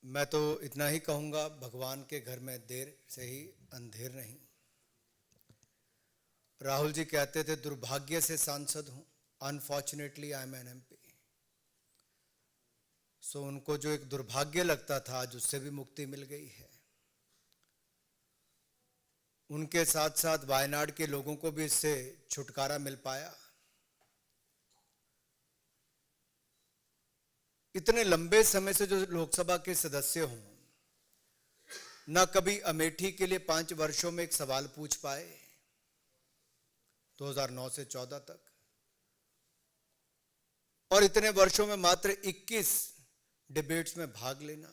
मैं तो इतना ही कहूंगा, भगवान के घर में देर से ही अंधेर नहीं। राहुल जी कहते थे दुर्भाग्य से सांसद हूं, unfortunately I am an MP. So उनको जो एक दुर्भाग्य लगता था आज उससे भी मुक्ति मिल गई है। उनके साथ साथ वायनाड के लोगों को भी इससे छुटकारा मिल पाया। इतने लंबे समय से जो लोकसभा के सदस्य हों, ना कभी अमेठी के लिए 5 वर्षों में एक सवाल पूछ पाए 2009 से 14 तक, और इतने वर्षों में मात्र 21 डिबेट्स में भाग लेना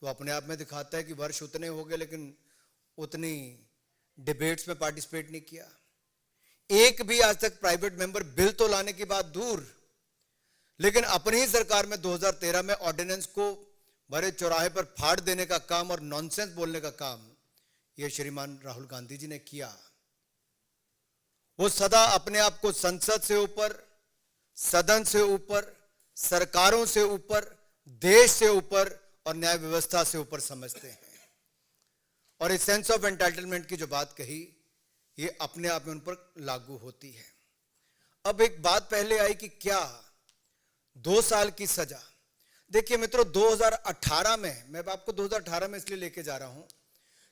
तो अपने आप में दिखाता है कि वर्ष उतने हो गए लेकिन उतनी डिबेट्स में पार्टिसिपेट नहीं किया। एक भी आज तक प्राइवेट मेंबर बिल तो लाने की बात दूर, लेकिन अपनी ही सरकार में 2013 में ऑर्डिनेंस को बड़े चौराहे पर फाड़ देने का काम और नॉनसेंस बोलने का काम ये श्रीमान राहुल गांधी जी ने किया। वो सदा अपने आप को संसद से ऊपर, सदन से ऊपर, सरकारों से ऊपर, देश से ऊपर और न्याय व्यवस्था से ऊपर समझते हैं। और इस सेंस ऑफ एंटाइटलमेंट की जो बात कही ये अपने आप में उन पर लागू होती है। अब एक बात पहले आई कि क्या 2 साल की सजा। देखिए मित्रों, 2018 में, मैं आपको 2018 में इसलिए लेके जा रहा हूं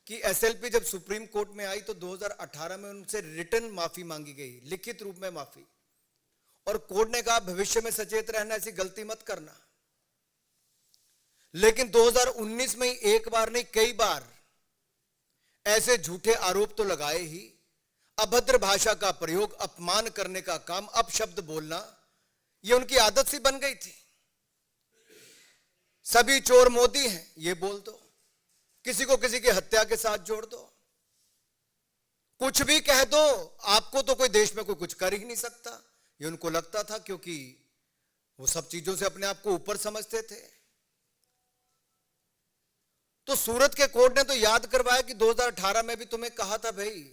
कि एसएलपी जब सुप्रीम कोर्ट में आई तो 2018 में उनसे रिटन माफी मांगी गई, लिखित रूप में माफी, और कोर्ट ने कहा भविष्य में सचेत रहना, ऐसी गलती मत करना। लेकिन 2019 में एक बार नहीं कई बार ऐसे झूठे आरोप तो लगाए ही। अभद्र भाषा का प्रयोग, अपमान करने का काम, अपशब्द बोलना, ये उनकी आदत सी बन गई थी। सभी चोर मोदी हैं ये बोल दो, किसी को किसी की हत्या के साथ जोड़ दो, कुछ भी कह दो, आपको तो कोई देश में कोई कुछ कर ही नहीं सकता, ये उनको लगता था, क्योंकि वो सब चीजों से अपने आप को ऊपर समझते थे। तो सूरत के कोर्ट ने तो याद करवाया कि 2018 में भी तुम्हें कहा था भाई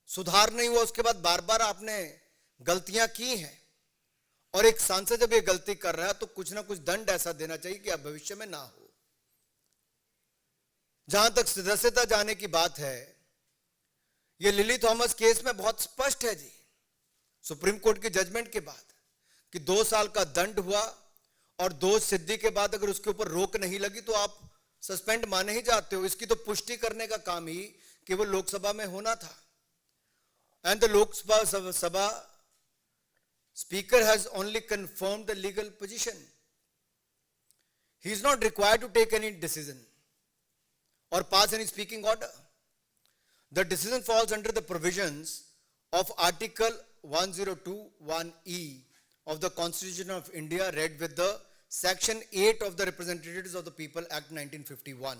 सुधार नहीं हुआ, उसके बाद बार बार आपने गलतियां की हैं, और एक सांसद जब ये गलती कर रहा है तो कुछ ना कुछ दंड ऐसा देना चाहिए कि अब भविष्य में ना हो। जहां तक सदस्यता जाने की बात है, ये लिली थॉमस केस में बहुत स्पष्ट है जी, सुप्रीम कोर्ट की जजमेंट के बाद, कि 2 साल का दंड हुआ और दोष सिद्धि के बाद अगर उसके ऊपर रोक नहीं लगी तो आप सस्पेंड माने ही जाते हो। इसकी तो पुष्टि करने का काम ही केवल लोकसभा में होना था। And the Lok Sabha Speaker has only confirmed the legal position. He is not required to take any decision or pass any speaking order. The decision falls under the provisions of Article 1021E of the Constitution of India, read with the Section 8 of the Representatives of the People Act 1951.